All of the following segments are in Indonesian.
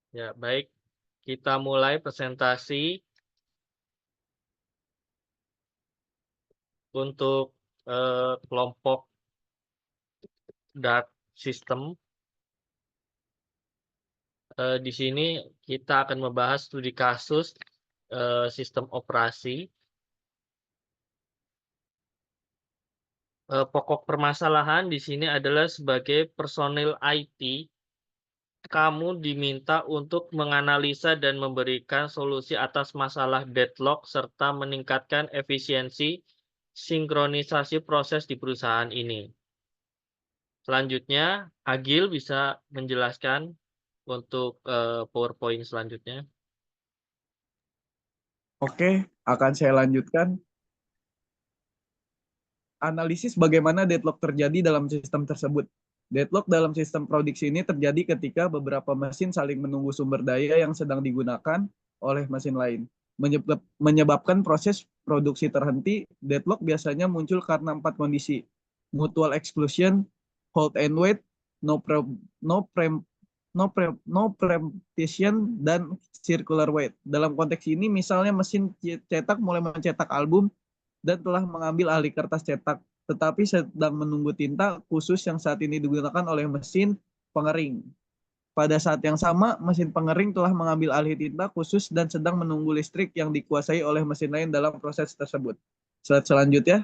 Ya, baik. Kita mulai presentasi untuk kelompok dark system. Di sini kita akan membahas studi kasus sistem operasi. Pokok permasalahan di sini adalah sebagai personil IT, kamu diminta untuk menganalisa dan memberikan solusi atas masalah deadlock serta meningkatkan efisiensi sinkronisasi proses di perusahaan ini. Selanjutnya, Agil bisa menjelaskan untuk PowerPoint selanjutnya. Oke, akan saya lanjutkan. Analisis bagaimana deadlock terjadi dalam sistem tersebut. Deadlock dalam sistem produksi ini terjadi ketika beberapa mesin saling menunggu sumber daya yang sedang digunakan oleh mesin lain. Menyebabkan proses produksi terhenti. Deadlock biasanya muncul karena 4 kondisi. Mutual exclusion, hold and wait, no preemption, dan circular wait. Dalam konteks ini, misalnya mesin cetak mulai mencetak album dan telah mengambil alih kertas cetak, tetapi sedang menunggu tinta khusus yang saat ini digunakan oleh mesin pengering. Pada saat yang sama, mesin pengering telah mengambil alih tinta khusus dan sedang menunggu listrik yang dikuasai oleh mesin lain dalam proses tersebut. Slide selanjutnya.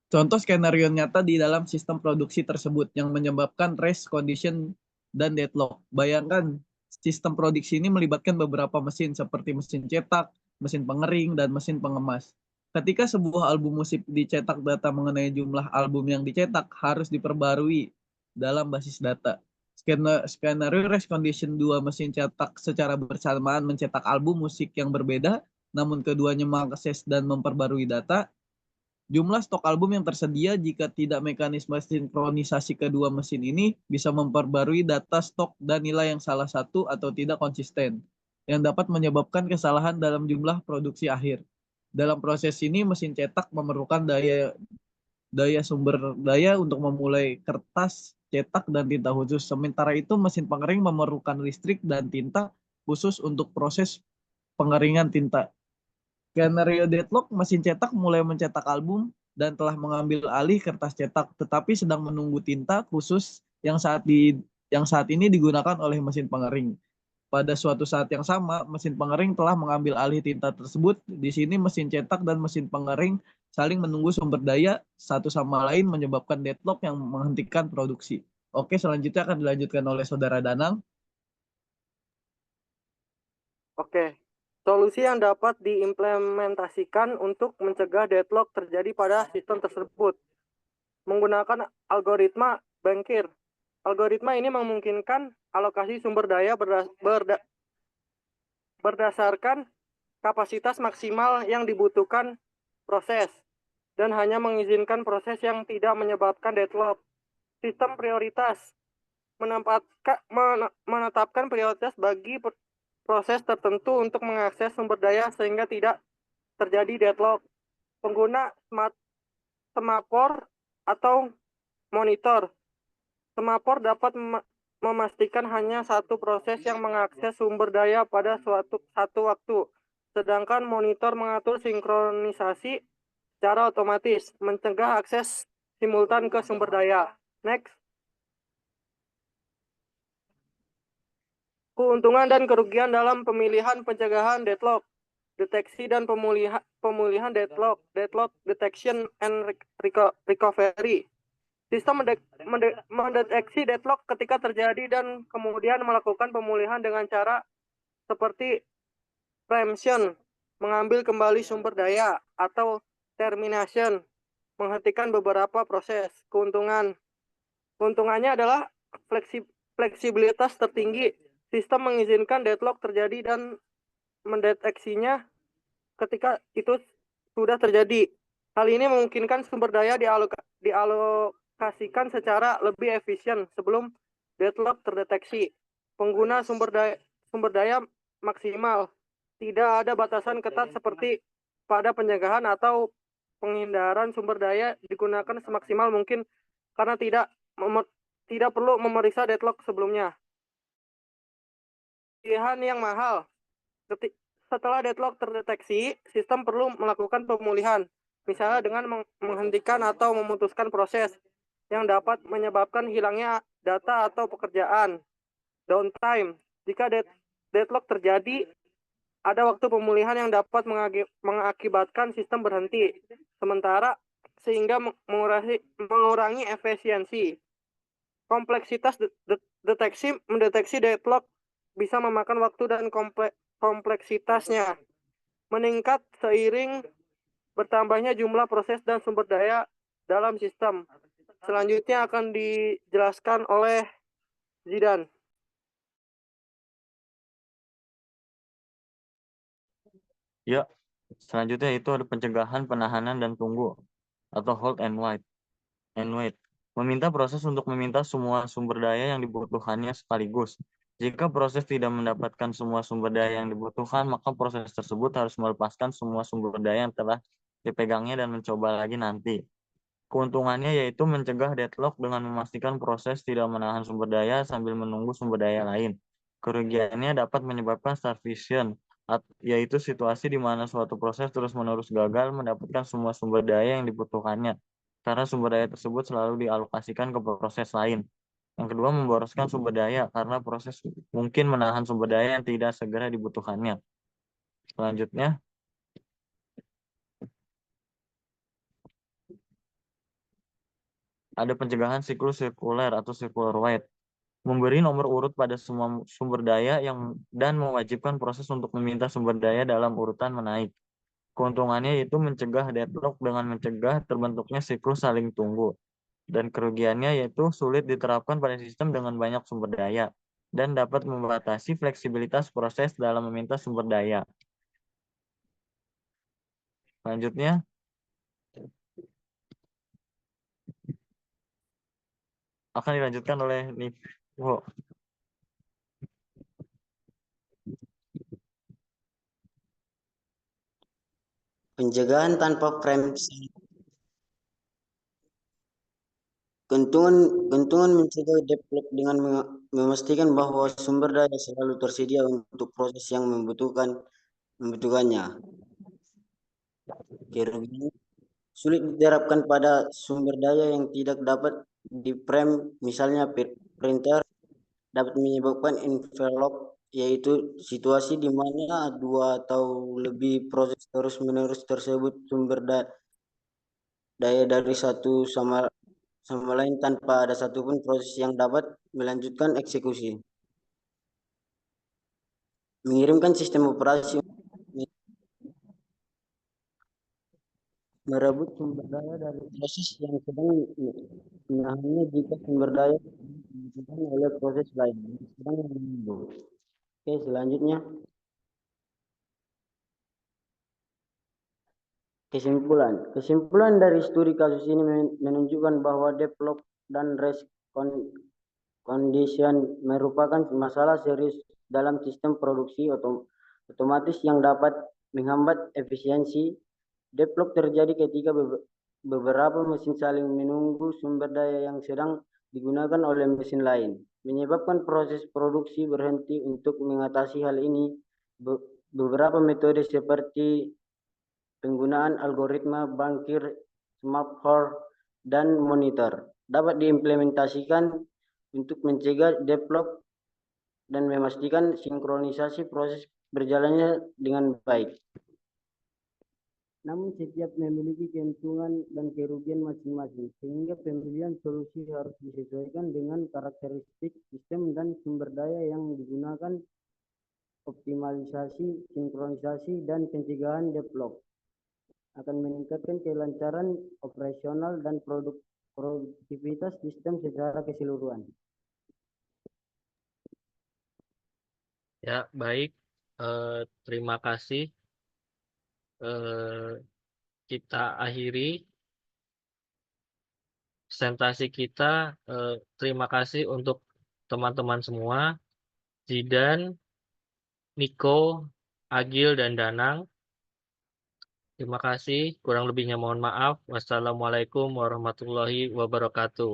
Contoh skenario nyata di dalam sistem produksi tersebut yang menyebabkan race condition dan deadlock. Bayangkan, sistem produksi ini melibatkan beberapa mesin seperti mesin cetak, mesin pengering, dan mesin pengemas. Ketika sebuah album musik dicetak, data mengenai jumlah album yang dicetak harus diperbarui dalam basis data. Skenario race condition, dua mesin cetak secara bersamaan mencetak album musik yang berbeda, namun keduanya mengakses dan memperbarui data. Jumlah stok album yang tersedia jika tidak mekanisme sinkronisasi kedua mesin ini bisa memperbarui data stok dan nilai yang salah satu atau tidak konsisten, yang dapat menyebabkan kesalahan dalam jumlah produksi akhir. Dalam proses ini, mesin cetak memerlukan daya sumber daya untuk memulai kertas, cetak, dan tinta khusus. Sementara itu, mesin pengering memerlukan listrik dan tinta khusus untuk proses pengeringan tinta. Skenario deadlock, mesin cetak mulai mencetak album dan telah mengambil alih kertas cetak, tetapi sedang menunggu tinta khusus yang saat ini digunakan oleh mesin pengering. Pada suatu saat yang sama, mesin pengering telah mengambil alih tinta tersebut. Di sini mesin cetak dan mesin pengering saling menunggu sumber daya satu sama lain, menyebabkan deadlock yang menghentikan produksi. Oke, selanjutnya akan dilanjutkan oleh Saudara Danang. Oke, solusi yang dapat diimplementasikan untuk mencegah deadlock terjadi pada sistem tersebut menggunakan algoritma Bankir. Algoritma ini memungkinkan alokasi sumber daya berdasarkan kapasitas maksimal yang dibutuhkan proses dan hanya mengizinkan proses yang tidak menyebabkan deadlock. Sistem prioritas menetapkan prioritas bagi proses tertentu untuk mengakses sumber daya sehingga tidak terjadi deadlock. Pengguna semafor atau monitor. Semafor dapat memastikan hanya satu proses yang mengakses sumber daya pada satu waktu. Sedangkan monitor mengatur sinkronisasi secara otomatis, mencegah akses simultan ke sumber daya. Next. Keuntungan dan kerugian dalam pemilihan pencegahan deadlock, deteksi dan pemulihan deadlock detection and recovery. Sistem mendeteksi deadlock ketika terjadi dan kemudian melakukan pemulihan dengan cara seperti preemption, mengambil kembali sumber daya, atau termination, menghentikan beberapa proses. Keuntungannya adalah fleksibilitas tertinggi. Sistem mengizinkan deadlock terjadi dan mendeteksinya ketika itu sudah terjadi. Hal ini memungkinkan sumber daya dialokasikan secara lebih efisien sebelum deadlock terdeteksi. Pengguna sumber daya maksimal. Tidak ada batasan ketat seperti pada pencegahan atau penghindaran sumber daya digunakan semaksimal mungkin karena tidak perlu memeriksa deadlock sebelumnya. Pilihan yang mahal. Setelah deadlock terdeteksi, sistem perlu melakukan pemulihan, misalnya dengan menghentikan atau memutuskan proses yang dapat menyebabkan hilangnya data atau pekerjaan. Downtime. Jika deadlock terjadi, ada waktu pemulihan yang dapat mengakibatkan sistem berhenti sementara sehingga mengurangi efisiensi. Kompleksitas mendeteksi deadlock bisa memakan waktu dan kompleksitasnya meningkat seiring bertambahnya jumlah proses dan sumber daya dalam sistem. Selanjutnya akan dijelaskan oleh Zidan. Ya, selanjutnya itu ada pencegahan, penahanan, dan tunggu atau hold and wait. Meminta proses untuk meminta semua sumber daya yang dibutuhkannya sekaligus. Jika proses tidak mendapatkan semua sumber daya yang dibutuhkan, maka proses tersebut harus melepaskan semua sumber daya yang telah dipegangnya dan mencoba lagi nanti. Keuntungannya yaitu mencegah deadlock dengan memastikan proses tidak menahan sumber daya sambil menunggu sumber daya lain. Kerugiannya dapat menyebabkan starvation, yaitu situasi di mana suatu proses terus-menerus gagal mendapatkan semua sumber daya yang dibutuhkannya, karena sumber daya tersebut selalu dialokasikan ke proses lain. Yang kedua, memboroskan sumber daya, karena proses mungkin menahan sumber daya yang tidak segera dibutuhkannya. Selanjutnya, ada pencegahan siklus sirkuler atau circular wait. Memberi nomor urut pada semua sumber daya dan mewajibkan proses untuk meminta sumber daya dalam urutan menaik. Keuntungannya yaitu mencegah deadlock dengan mencegah terbentuknya siklus saling tunggu. Dan kerugiannya yaitu sulit diterapkan pada sistem dengan banyak sumber daya dan dapat membatasi fleksibilitas proses dalam meminta sumber daya. Selanjutnya, akan dilanjutkan oleh Nivo. Pencegahan tanpa frame. Keuntungan mencegah deadlock dengan memastikan bahwa sumber daya selalu tersedia untuk proses yang membutuhkannya. Kerugian sulit diterapkan pada sumber daya yang tidak dapat di-frame, misalnya printer, dapat menyebabkan envelope, yaitu situasi di mana dua atau lebih proses terus-menerus tersebut sumber daya dari satu sama lain tanpa ada satupun proses yang dapat melanjutkan eksekusi. Mengirimkan sistem operasi merebut sumber daya dari proses yang sedang menahannya jika sumber daya dibutuhkan oleh proses lain yang sedang menunggu. Oke, selanjutnya. Kesimpulan dari studi kasus ini menunjukkan bahwa deadlock dan race condition merupakan masalah serius dalam sistem produksi otomatis yang dapat menghambat efisiensi. Deadlock terjadi ketika beberapa mesin saling menunggu sumber daya yang sedang digunakan oleh mesin lain, menyebabkan proses produksi berhenti. Untuk mengatasi hal ini, beberapa metode seperti penggunaan algoritma bangkir, smart core, dan monitor dapat diimplementasikan untuk mencegah deadlock dan memastikan sinkronisasi proses berjalannya dengan baik. Namun setiap memiliki keuntungan dan kerugian masing-masing, sehingga pemilihan solusi harus disesuaikan dengan karakteristik sistem dan sumber daya yang digunakan. Optimalisasi, sinkronisasi, dan pencegahan deadlock akan meningkatkan kelancaran operasional dan produktivitas sistem secara keseluruhan. Ya, baik. Terima kasih. Kita akhiri presentasi kita. Terima kasih untuk teman-teman semua, Zidan, Niko, Agil, dan Danang. Terima kasih. Kurang lebihnya mohon maaf. Wassalamualaikum warahmatullahi wabarakatuh.